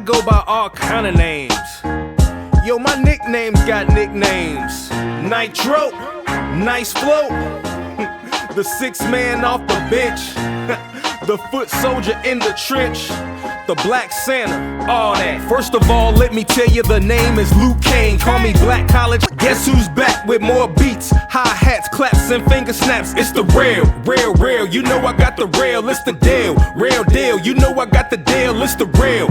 go by all kind of names. Yo, my nickname's got nicknames. Nitro, nice flow, the sixth man off the bench, the foot soldier in the trench, the black Santa, all that. First of all, let me tell you, the name is Luke Kane. Call me Black College. Guess who's back with more beats, hi-hats, claps, and finger snaps? It's the real. You know I got the real, it's the real deal. You know I got the deal, it's the real.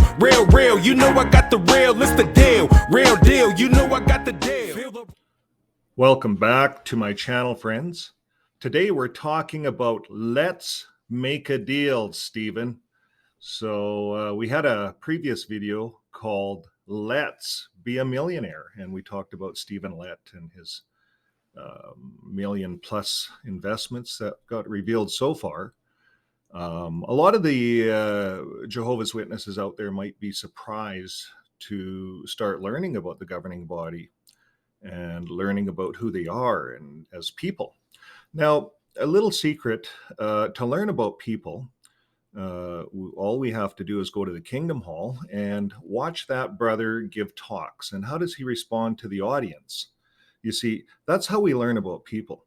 You know I got the real, it's the real deal. You know I got the deal. Welcome back to my channel, friends. Today we're talking about Let's Make a Deal, Stephen. So we had a previous video called Let's Be a Millionaire, and we talked about Stephen Lett and his million plus investments that got revealed so far. A lot of the Jehovah's Witnesses out there might be surprised to start learning about the governing body and learning about who they are and as people. Now, a little secret, to learn about people, all we have to do is go to the Kingdom Hall and watch that brother give talks. And how does he respond to the audience? You see, that's how we learn about people.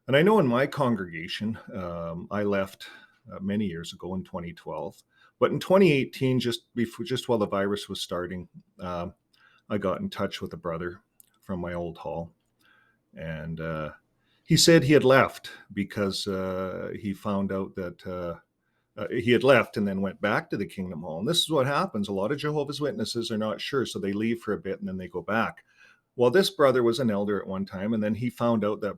And I know in my congregation, I left many years ago in 2012, but in 2018, just while the virus was starting, I got in touch with a brother from my old hall, and he said he had left because he found out that he had left and then went back to the Kingdom Hall. And this is what happens. A lot of Jehovah's Witnesses are not sure, so they leave for a bit and then they go back. Well, this brother was an elder at one time, and then he found out that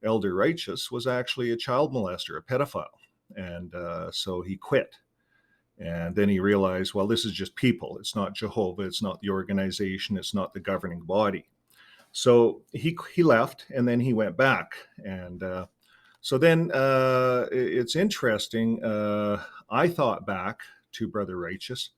Elder Righteous, was actually a child molester, a pedophile. And so he quit. And then he realized, well, this is just people. It's not Jehovah. It's not the organization. It's not the governing body. So he left, and then he went back. And so then it's interesting. I thought back to Brother Righteous.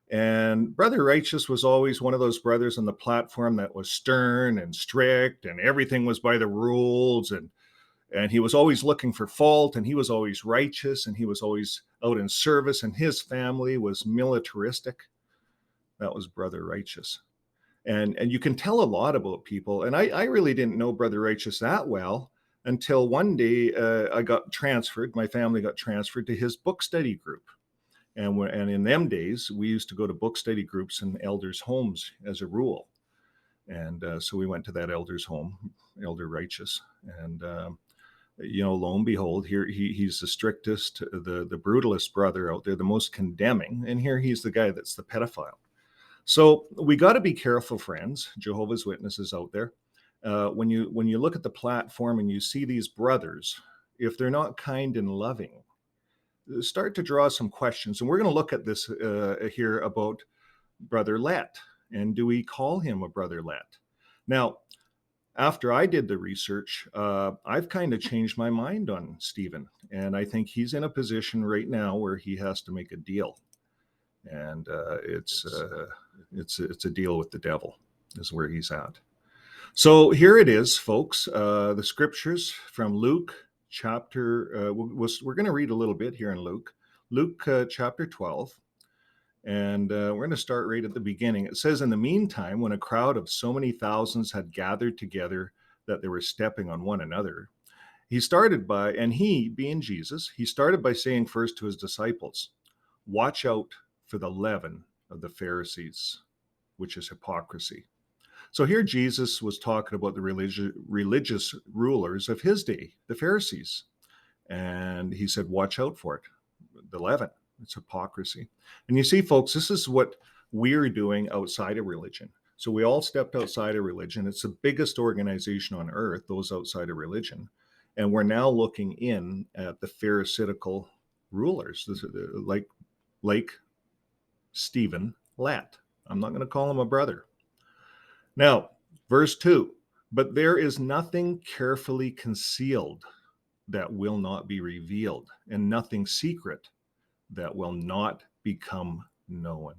And Brother Righteous was always one of those brothers on the platform that was stern and strict, and everything was by the rules. And he was always looking for fault, and he was always righteous, and he was always out in service, and his family was militaristic. That was Brother Righteous. And you can tell a lot about people. And I really didn't know Brother Righteous that well until one day I got transferred. My family got transferred to his book study group. And in them days, we used to go to book study groups in elders' homes as a rule. And so we went to that elder's home, Elder Righteous. And lo and behold, here he's the strictest, the brutalist brother out there, the most condemning. And here he's the guy that's the pedophile. So we got to be careful, friends, Jehovah's Witnesses out there. When you look at the platform and you see these brothers, if they're not kind and loving, start to draw some questions. And we're going to look at this here about Brother Lett. And do we call him a Brother Lett? Now, after I did the research, I've kind of changed my mind on Stephen. And I think he's in a position right now where he has to make a deal. And it's a deal with the devil is where he's at. So here it is, folks. The scriptures from Luke chapter, we're going to read a little bit here in Luke chapter 12. And we're going to start right at the beginning. It says, in the meantime, when a crowd of so many thousands had gathered together that they were stepping on one another, he, being Jesus, he started by saying first to his disciples, watch out for the leaven of the Pharisees, which is hypocrisy. So here Jesus was talking about the religious rulers of his day, the Pharisees. And he said, watch out for it, the leaven. It's hypocrisy. And you see, folks, this is what we're doing outside of religion. So we all stepped outside of religion. It's the biggest organization on earth, those outside of religion. And we're now looking in at the Pharisaical rulers, like Stephen Lett. I'm not going to call him a brother. Now, verse 2, but there is nothing carefully concealed that will not be revealed, and nothing secret that will not become known.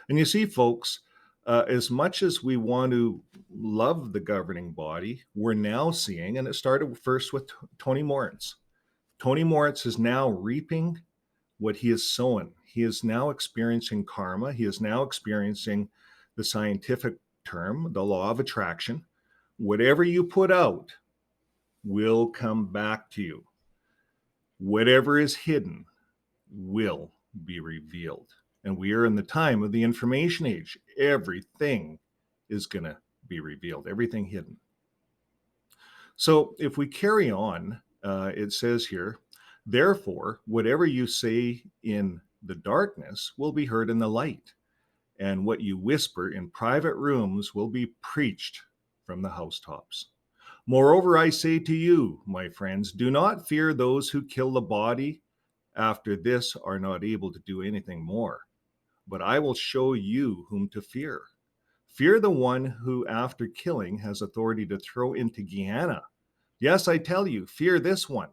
And you see, folks, as much as we want to love the governing body, we're now seeing, and it started first with Tony Moritz. Tony Moritz is now reaping what he has sown. He is now experiencing karma. He is now experiencing the scientific term, the law of attraction. Whatever you put out will come back to you. Whatever is hidden will be revealed. And we are in the time of the information age. Everything is going to be revealed, everything hidden. So if we carry on, it says here, therefore, whatever you say in the darkness will be heard in the light, and what you whisper in private rooms will be preached from the housetops. Moreover, I say to you, my friends, do not fear those who kill the body. After this are not able to do anything more. But I will show you whom to fear. Fear the one who, after killing, has authority to throw into Gehenna. Yes, I tell you, fear this one.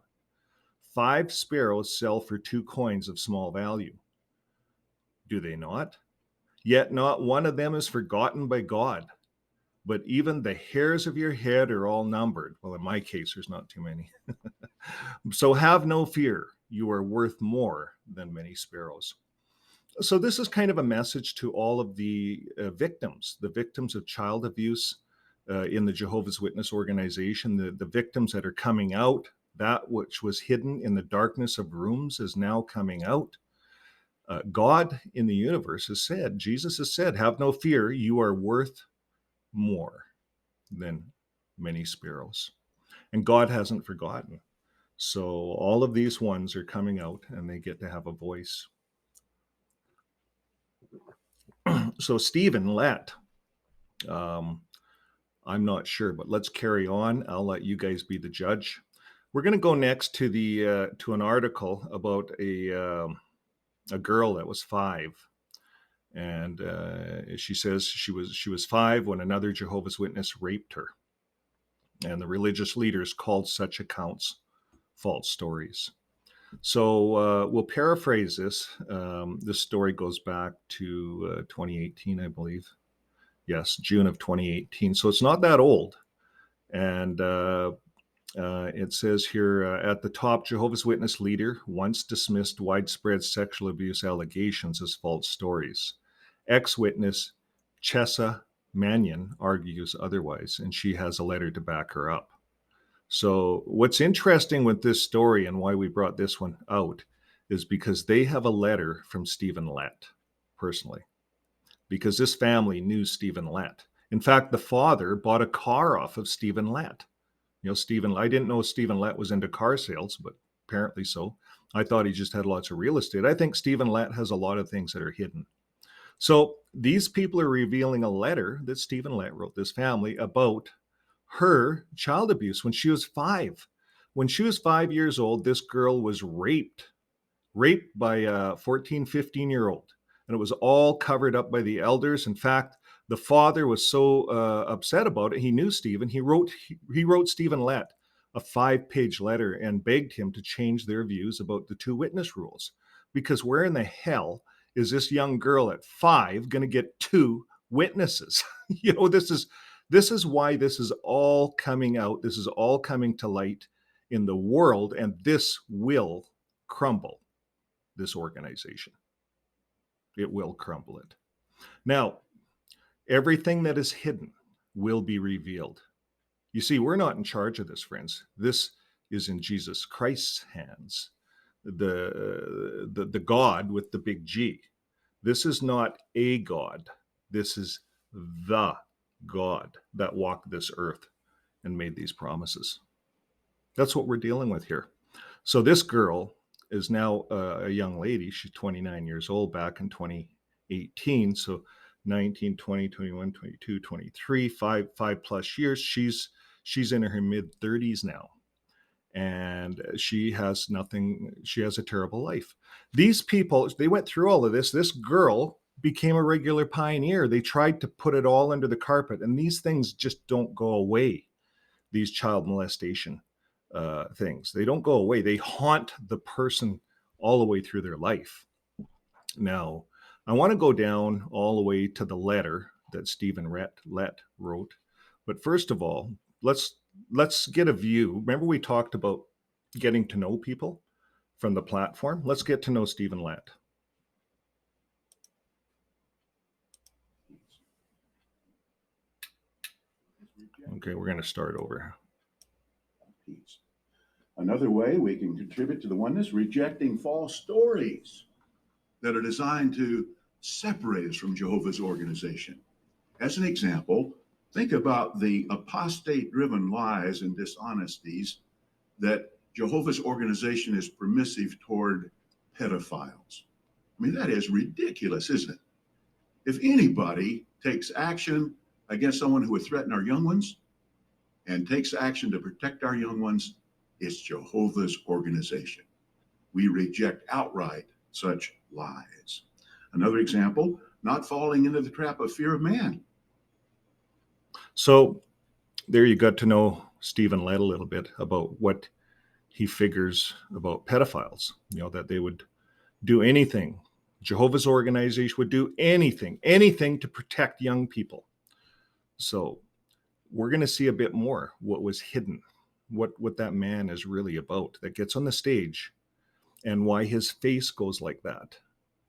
5 sparrows sell for 2 coins of small value. Do they not? Yet not one of them is forgotten by God. But even the hairs of your head are all numbered. Well, in my case, there's not too many. So have no fear. You are worth more than many sparrows. So this is kind of a message to all of the victims of child abuse in the Jehovah's Witness organization, the victims that are coming out. That which was hidden in the darkness of rooms is now coming out. God in the universe has said, Jesus has said, have no fear, you are worth more than many sparrows. And God hasn't forgotten. So all of these ones are coming out and they get to have a voice. So Stephen Lett, I'm not sure, but let's carry on. I'll let you guys be the judge. We're going to go next to the to an article about a girl that was 5, and she says she was 5 when another Jehovah's Witness raped her, and the religious leaders called such accounts false stories. So we'll paraphrase this. This story goes back to 2018, I believe. Yes, June of 2018. So it's not that old. And it says here at the top, Jehovah's Witness leader once dismissed widespread sexual abuse allegations as false stories. Ex-witness Chessa Mannion argues otherwise, and she has a letter to back her up. So what's interesting with this story and why we brought this one out is because they have a letter from Stephen Lett personally, because this family knew Stephen Lett. In fact, the father bought a car off of Stephen Lett. You know, I didn't know Stephen Lett was into car sales, but apparently so. I thought he just had lots of real estate. I think Stephen Lett has a lot of things that are hidden. So these people are revealing a letter that Stephen Lett wrote this family about her child abuse when she was 5. When she was 5 years old, this girl was raped by a 14, 15-year-old. And it was all covered up by the elders. In fact, the father was so upset about it, he knew Stephen. He wrote Stephen Lett a 5-page letter and begged him to change their views about the 2 witness rules. Because where in the hell is this young girl at 5 going to get 2 witnesses? You know, this is why this is all coming out. This is all coming to light in the world, and this will crumble this organization. It will crumble it. Now, everything that is hidden will be revealed. You see, we're not in charge of this, friends. This is in Jesus Christ's hands, the God with the big G. This is not a God. This is the God that walked this earth and made these promises. That's what we're dealing with here. So this girl is now a young lady. She's 29 years old back in 2018. So 19, 20, 21, 22, 23, 5 plus years. She's in her mid 30s now. And she has nothing. She has a terrible life. These people, they went through all of this. This girl became a regular pioneer. They tried to put it all under the carpet, and these things just don't go away. These child molestation things, they don't go away. They haunt the person all the way through their life. Now, I want to go down all the way to the letter that Stephen Lett wrote. But first of all, let's get a view. Remember we talked about getting to know people from the platform? Let's get to know Stephen Lett. Okay, we're going to start over. Peace. Another way we can contribute to the oneness, rejecting false stories that are designed to separate us from Jehovah's organization. As an example, think about the apostate-driven lies and dishonesties that Jehovah's organization is permissive toward pedophiles. I mean, that is ridiculous, isn't it? If anybody takes action against someone who would threaten our young ones and takes action to protect our young ones, it's Jehovah's organization. We reject outright such lies. Another example, not falling into the trap of fear of man. So there you got to know Stephen Lett a little bit about what he figures about pedophiles, that they would do anything. Jehovah's organization would do anything to protect young people. So we're going to see a bit more what was hidden, what that man is really about, that gets on the stage, and why his face goes like that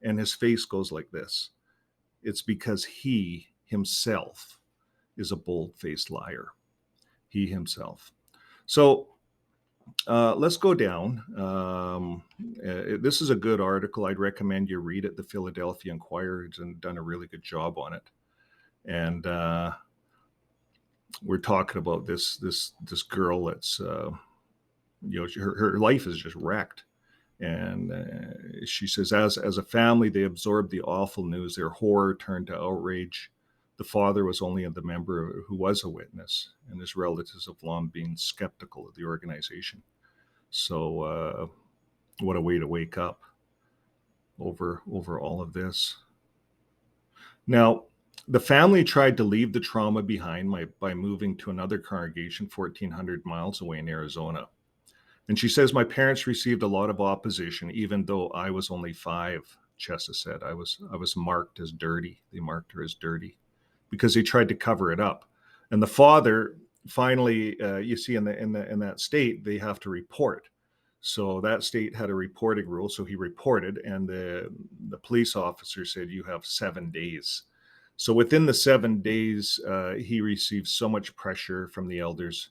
and his face goes like this. It's because he himself is a bold-faced liar. He himself. So let's go down. This is a good article. I'd recommend you read it. The Philadelphia Inquirer has done a really good job on it. And we're talking about this girl that's, her life is just wrecked. And she says, as a family, they absorbed the awful news. Their horror turned to outrage. The father was only the member who was a witness, and his relatives have long been skeptical of the organization. So what a way to wake up over all of this. Now, the family tried to leave the trauma behind by moving to another congregation 1,400 miles away in Arizona. And she says, my parents received a lot of opposition, even though I was only 5, Chessa said. I was marked as dirty. They marked her as dirty because they tried to cover it up. And the father, finally, you see in that state, they have to report. So that state had a reporting rule. So he reported, and the police officer said, you have 7 days. So within the 7 days, he received so much pressure from the elders.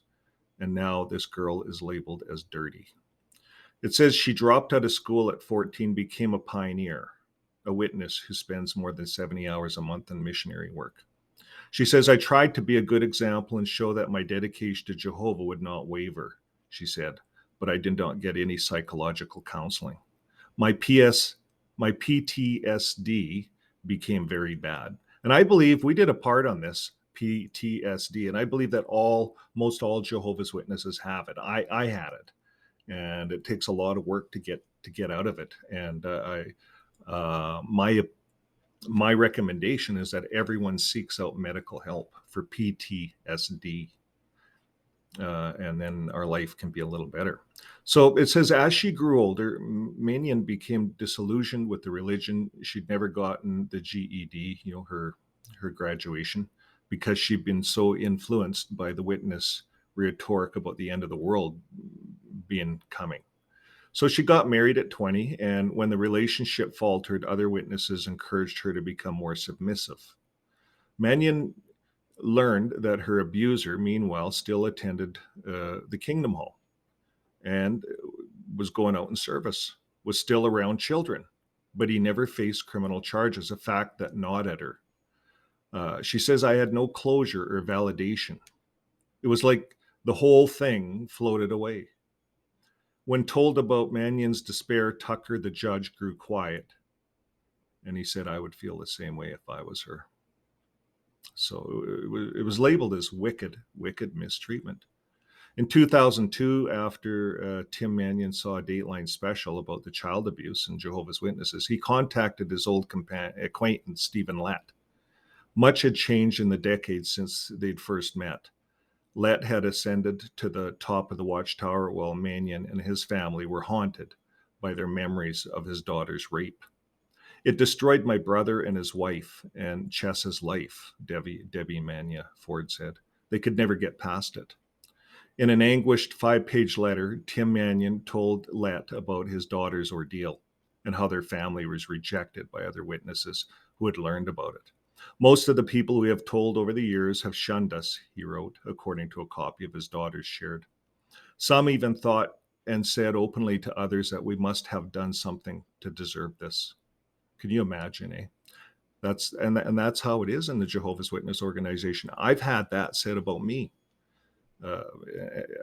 And now this girl is labeled as dirty. It says she dropped out of school at 14, became a pioneer, a witness who spends more than 70 hours a month in missionary work. She says, I tried to be a good example and show that my dedication to Jehovah would not waver, she said, but I did not get any psychological counseling. My PTSD became very bad. And I believe we did a part on this, PTSD, and I believe that most all Jehovah's Witnesses have it. I had it, and it takes a lot of work to get out of it. And my recommendation is that everyone seeks out medical help for PTSD, and then our life can be a little better. So it says, as she grew older, Minion became disillusioned with the religion. She'd never gotten the GED, her graduation, because she'd been so influenced by the witness rhetoric about the end of the world being coming. So she got married at 20, and when the relationship faltered, other witnesses encouraged her to become more submissive. Mannion learned that her abuser, meanwhile, still attended the Kingdom Hall and was going out in service, was still around children, but he never faced criminal charges, a fact that gnawed at her. She says, I had no closure or validation. It was like the whole thing floated away. When told about Mannion's despair, Tucker, the judge, grew quiet. And he said, I would feel the same way if I was her. So it was labeled as wicked mistreatment. In 2002, after Tim Mannion saw a Dateline special about the child abuse and Jehovah's Witnesses, he contacted his old acquaintance, Stephen Lett. Much had changed in the decades since they'd first met. Lett had ascended to the top of the watchtower while Mannion and his family were haunted by their memories of his daughter's rape. It destroyed my brother and his wife and Chessa's life, Debbie Mania Ford said. They could never get past it. In an anguished 5-page letter, Tim Mannion told Lett about his daughter's ordeal and how their family was rejected by other witnesses who had learned about it. Most of the people we have told over the years have shunned us, he wrote, according to a copy of his daughter's shared. Some even thought and said openly to others that we must have done something to deserve this. Can you imagine, eh? That's how it is in the Jehovah's Witness organization. I've had that said about me.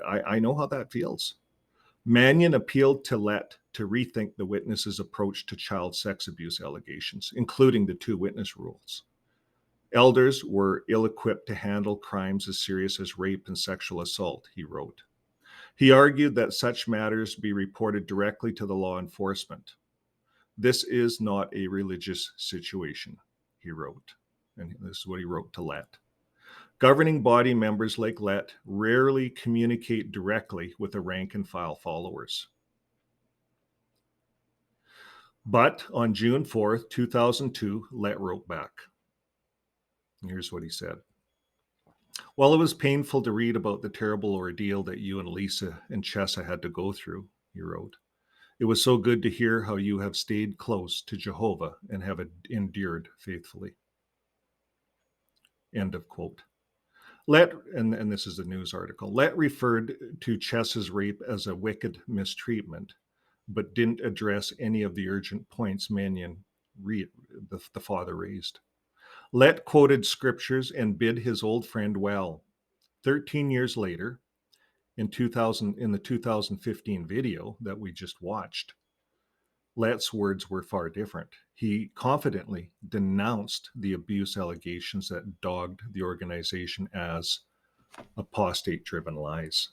I know how that feels. Mannion appealed to Lett to rethink the witness's approach to child sex abuse allegations, including the two witness rules. Elders were ill-equipped to handle crimes as serious as rape and sexual assault, he wrote. He argued that such matters be reported directly to the law enforcement. This is not a religious situation, he wrote. And this is what he wrote to Lett. Governing body members like Lett rarely communicate directly with the rank and file followers. But on June 4th, 2002, Lett wrote back. Here's what he said. While it was painful to read about the terrible ordeal that you and Lisa and Chessa had to go through, he wrote, it was so good to hear how you have stayed close to Jehovah and have endured faithfully. End of quote. Lett, and this is a news article, Lett referred to Chessa's rape as a wicked mistreatment, but didn't address any of the urgent points Mannion, the father, raised. Lett quoted scriptures and bid his old friend well. 13 years later, in the 2015 video that we just watched, Lett's words were far different. He confidently denounced the abuse allegations that dogged the organization as apostate-driven lies.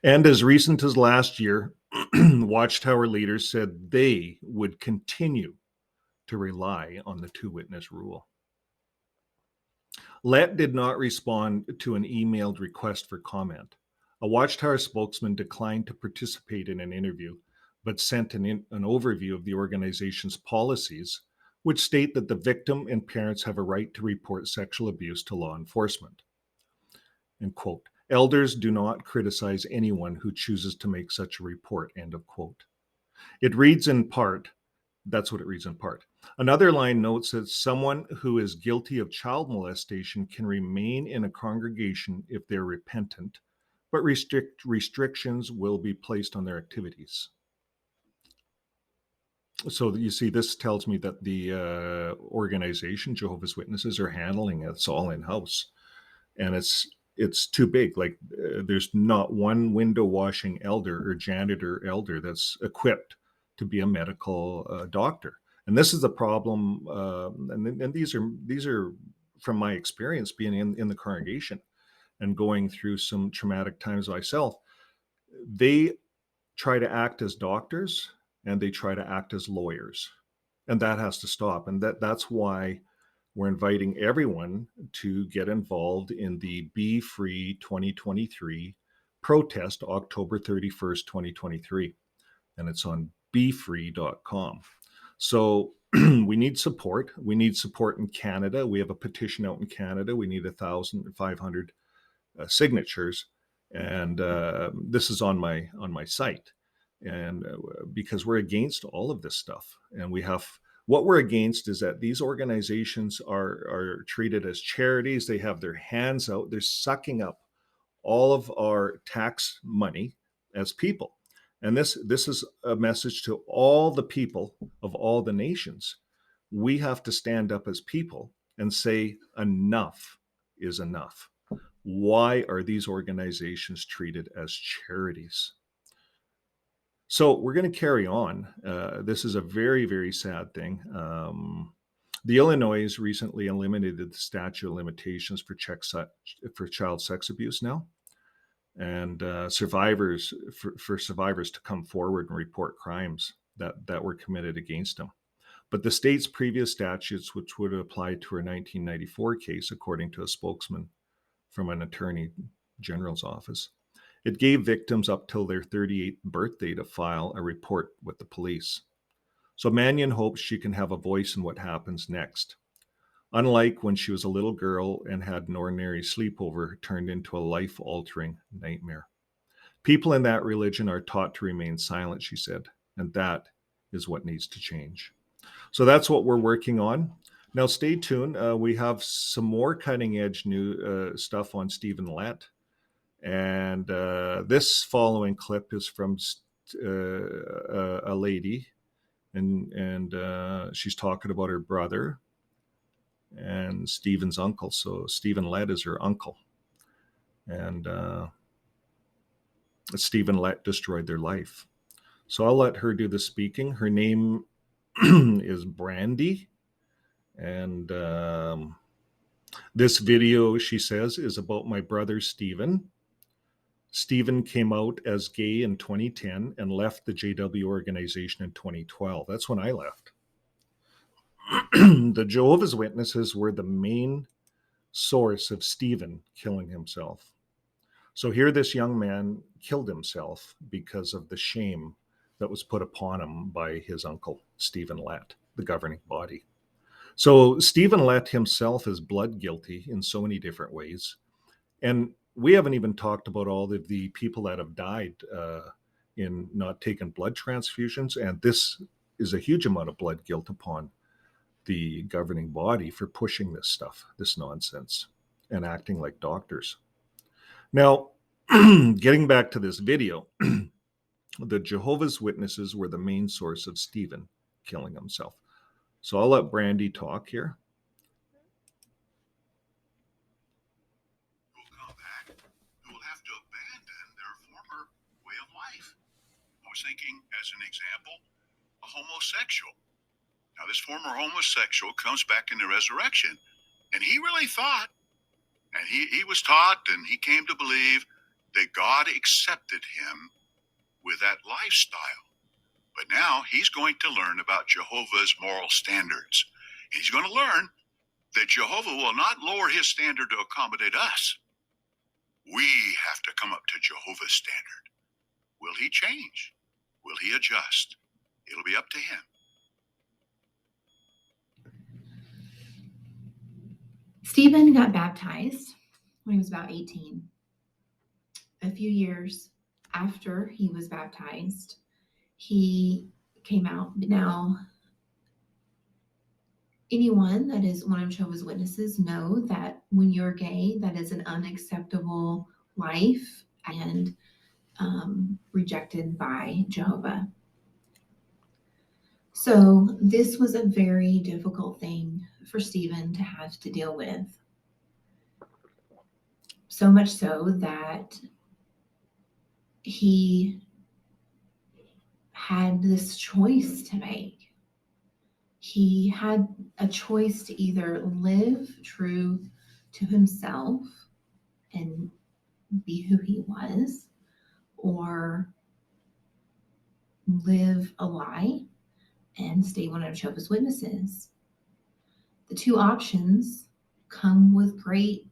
And as recent as last year, Watchtower leaders said they would continue to rely on the two-witness rule. Lett did not respond to an emailed request for comment. A Watchtower spokesman declined to participate in an interview, but sent an overview of the organization's policies, which state that the victim and parents have a right to report sexual abuse to law enforcement. End quote. Elders do not criticize anyone who chooses to make such a report, end of quote. It reads in part, that's what it reads in part. Another line notes that someone who is guilty of child molestation can remain in a congregation if they're repentant, but restrictions will be placed on their activities. So you see, this tells me that the organization, Jehovah's Witnesses, are handling it. It's all in-house. And it's too big. Like there's not one window washing elder or janitor elder that's equipped to be a medical doctor. And this is the problem. And these are from my experience being in the congregation and going through some traumatic times myself. They try to act as doctors and they try to act as lawyers, and that has to stop. And that's why we're inviting everyone to get involved in the Be Free 2023 protest, October 31st, 2023. And it's on befree.com. So we need support. We need support in Canada. We have a petition out in Canada. We need 1,500 signatures. And this is on my site. And because we're against all of this stuff. And what we're against is that these organizations are treated as charities. They have their hands out. They're sucking up all of our tax money as people. And this is a message to all the people of all the nations. We have to stand up as people and say enough is enough. Why are these organizations treated as charities? So we're going to carry on. This is a very, very sad thing. The Illinois recently eliminated the statute of limitations for child sex abuse now, and survivors to come forward and report crimes that were committed against them. But the state's previous statutes, which would apply to her 1994 case, according to a spokesman from an attorney general's office, it gave victims up till their 38th birthday to file a report with the police. So Mannion hopes she can have a voice in what happens next. Unlike when she was a little girl and had an ordinary sleepover turned into a life-altering nightmare. People in that religion are taught to remain silent, she said, and that is what needs to change. So that's what we're working on. Now, stay tuned. We have some more cutting edge new stuff on Stephen Lett. And this following clip is from a lady, and she's talking about her brother and Stephen's uncle. So Stephen Lett is her uncle. And Stephen Lett destroyed their life. So I'll let her do the speaking. Her name is Brandy. And this video, she says, is about my brother Stephen. Stephen came out as gay in 2010 and left the JW organization in 2012. That's when I left. The Jehovah's Witnesses were the main source of Stephen killing himself. So here this young man killed himself because of the shame that was put upon him by his uncle, Stephen Lett, the governing body. So Stephen Lett himself is blood guilty in so many different ways. And we haven't even talked about all of the people that have died in not taking blood transfusions. And this is a huge amount of blood guilt upon the governing body for pushing this stuff, this nonsense, and acting like doctors. Now, getting back to this video, the Jehovah's Witnesses were the main source of Stephen killing himself. So I'll let Brandy talk here. Who will come back, who will have to abandon their former way of life. I was thinking, as an example, a homosexual. Now, this former homosexual comes back in the resurrection, and he really thought, and he was taught, and he came to believe that God accepted him with that lifestyle. But now he's going to learn about Jehovah's moral standards. He's going to learn that Jehovah will not lower his standard to accommodate us. We have to come up to Jehovah's standard. Will he change? Will he adjust? It'll be up to him. Stephen got baptized when he was about 18. A few years after he was baptized, he came out. Now, anyone that is one of Jehovah's Witnesses know that when you're gay, that is an unacceptable life and rejected by Jehovah. So this was a very difficult thing for Stephen to have to deal with. So much so that he had this choice to make. He had a choice to either live true to himself and be who he was, or live a lie and stay one of Jehovah's Witnesses. The two options come with great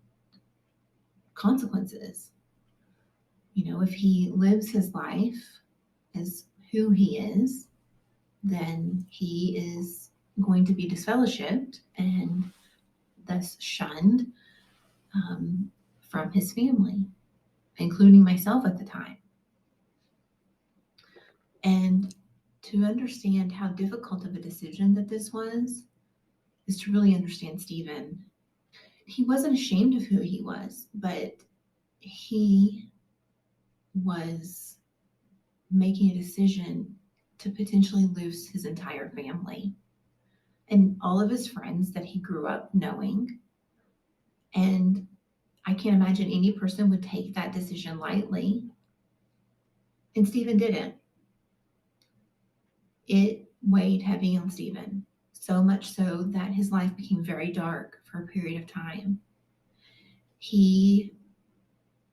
consequences. You know, if he lives his life as who he is, then he is going to be disfellowshipped and thus shunned from his family, including myself at the time. And to understand how difficult of a decision that this was is to really understand Stephen. He wasn't ashamed of who he was, but he was making a decision to potentially lose his entire family and all of his friends that he grew up knowing. And I can't imagine any person would take that decision lightly. And Stephen didn't. It weighed heavy on Stephen, so much so that his life became very dark for a period of time. He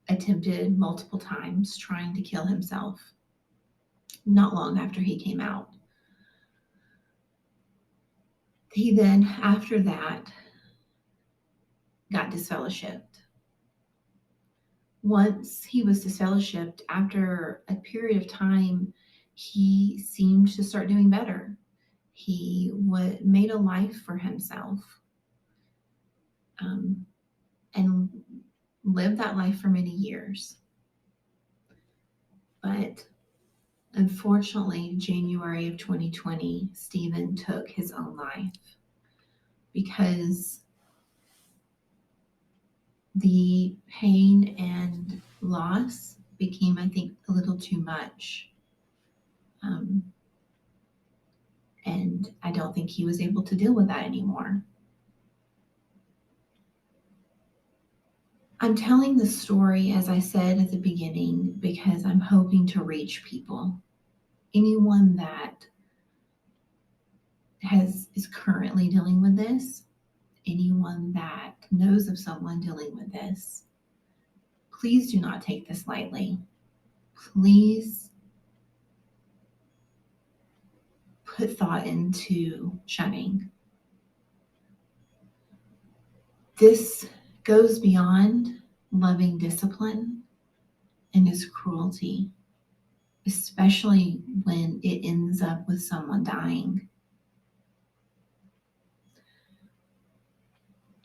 attempted multiple times trying to kill himself not long after he came out. He then, after that, got disfellowshipped. Once he was disfellowshipped, after a period of time, he seemed to start doing better. He made a life for himself and lived that life for many years. But unfortunately, January of 2020, Stephen took his own life. because the pain and loss became, I think, a little too much. And I don't think he was able to deal with that anymore. I'm telling the story, as I said at the beginning, because I'm hoping to reach people. Anyone that is currently dealing with this, anyone that knows of someone dealing with this, please do not take this lightly. Please put thought into shunning. This goes beyond loving discipline and is cruelty, especially when it ends up with someone dying.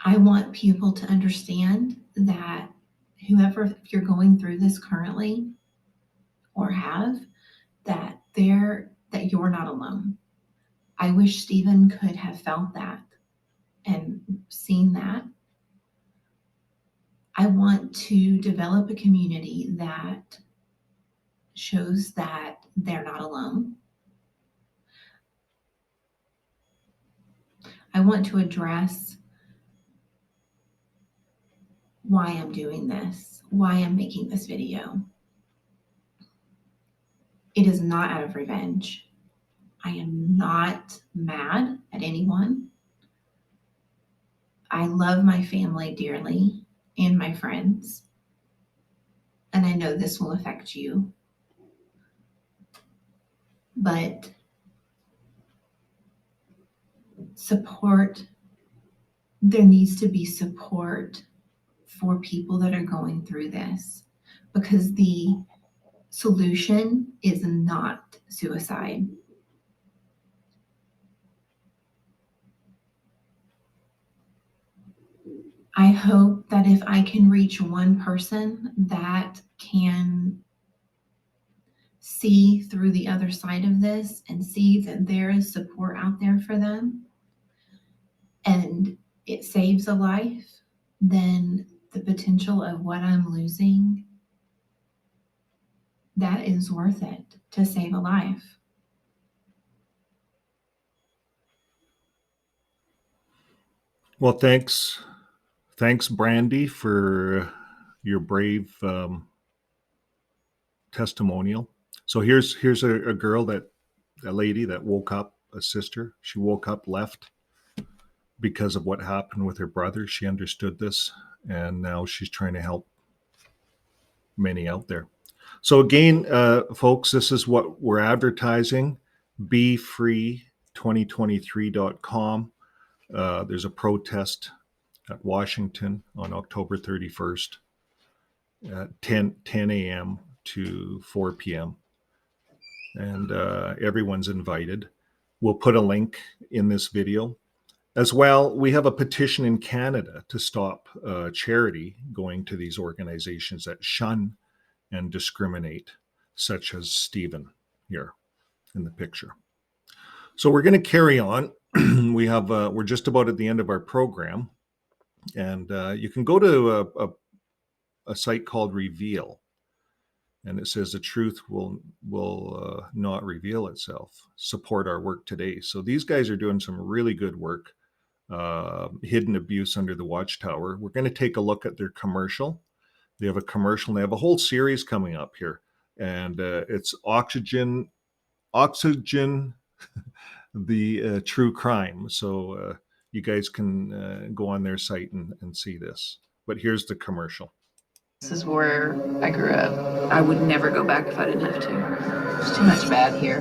I want people to understand that if you're going through this currently or have, that you're not alone. I wish Stephen could have felt that and seen that. I want to develop a community that shows that they're not alone. I want to address why I'm doing this, why I'm making this video. It is not out of revenge. I am not mad at anyone. I love my family dearly and my friends, and I know this will affect you. But there needs to be support for people that are going through this, because the solution is not suicide. I hope that if I can reach one person that can see through the other side of this and see that there is support out there for them and it saves a life, then the potential of what I'm losing, that is worth it to save a life. Well, thanks, Brandy, for your brave testimonial. So here's a girl a lady that woke up, a sister. She woke up, left because of what happened with her brother. She understood this, and now she's trying to help many out there. So again, folks, this is what we're advertising. BeFree2023.com. There's a protest at Washington on October 31st at 10 a.m. to 4 p.m. And everyone's invited. We'll put a link in this video. As well, we have a petition in Canada to stop charity going to these organizations that shun and discriminate, such as Stephen here in the picture. So we're going to carry on. We're just about at the end of our program, and you can go to a site called Reveal, and it says the truth will not reveal itself. Support our work today. So these guys are doing some really good work. Hidden abuse under the watchtower. We're going to take a look at their commercial. They have a commercial, and they have a whole series coming up here, and it's Oxygen, the true crime. So you guys can go on their site and see this. But here's the commercial. This is where I grew up. I would never go back if I didn't have to. There's too much bad here.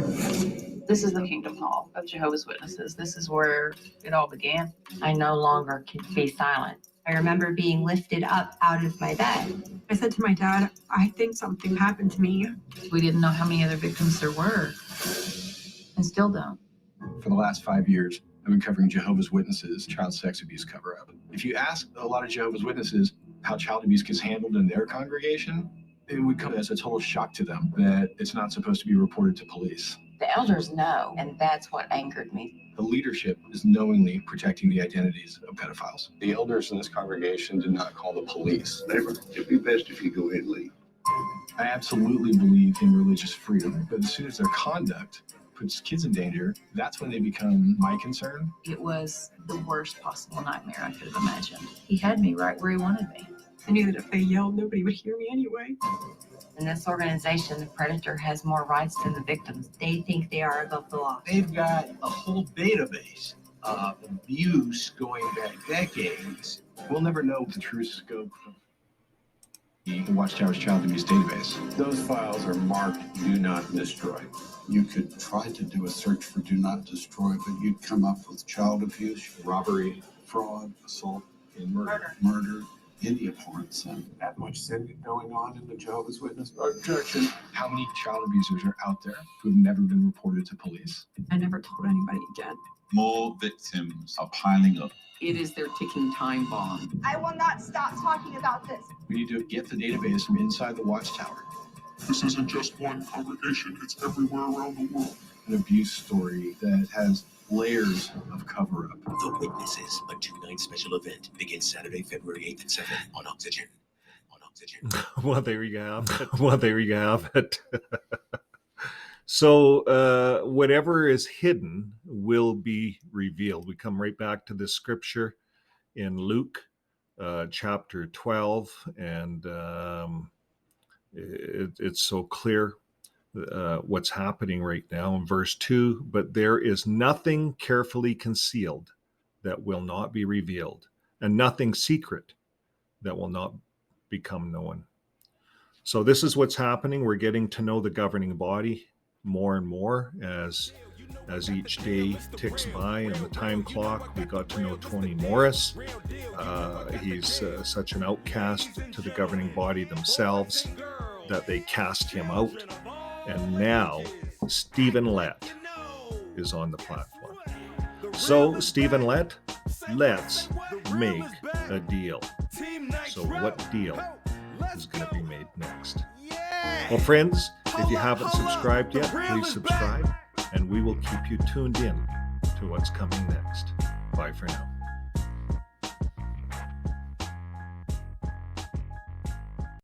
This is the Kingdom Hall of Jehovah's Witnesses. This is where it all began. I no longer could be silent. I remember being lifted up out of my bed. I said to my dad, I think something happened to me. We didn't know how many other victims there were, and still don't. For the last 5 years, I've been covering Jehovah's Witnesses child sex abuse cover-up. If you ask a lot of Jehovah's Witnesses how child abuse gets handled in their congregation, it would come as a total shock to them that it's not supposed to be reported to police. The elders know, and that's what angered me. The leadership is knowingly protecting the identities of pedophiles. The elders in this congregation did not call the police. Neighbor, it'd be best if you go ahead and leave. I absolutely believe in religious freedom, but as soon as their conduct puts kids in danger, that's when they become my concern. It was the worst possible nightmare I could have imagined. He had me right where he wanted me. I knew that if they yelled, nobody would hear me anyway. In this organization, the predator has more rights than the victims. They think they are above the law. They've got a whole database of abuse going back decades. We'll never know the true scope of the Watchtower's child abuse database. Those files are marked Do Not Destroy. You could try to do a search for Do Not Destroy, but you'd come up with child abuse, Robbery, fraud, assault, and murder. murder, any abhorrent sin. That much sin going on in the Jehovah's Witness Objection. How many child abusers are out there who have never been reported to police? I never told anybody again. More victims are piling up. It is their ticking time bomb. I will not stop talking about this. We need to get the database from inside the Watchtower. This isn't just one congregation, it's everywhere around the world. An abuse story that has layers of cover-up. The Witnesses, a 2-night special event, begins Saturday, February 8th and 7th on Oxygen. Well, there you have it. So whatever is hidden will be revealed. We come right back to this scripture in Luke chapter 12, and it's so clear what's happening right now in verse 2. But there is nothing carefully concealed that will not be revealed, and nothing secret that will not become known. So this is what's happening. We're getting to know the governing body more and more as each day ticks by and the time clock. We got to know Tony Morris. He's such an outcast to the governing body themselves that they cast him out. And now Stephen Lett is on the platform. So Stephen Lett, let's make a deal. So what deal is going to be made next? Well, friends, if you haven't subscribed yet, please subscribe, and we will keep you tuned in to what's coming next. Bye for now.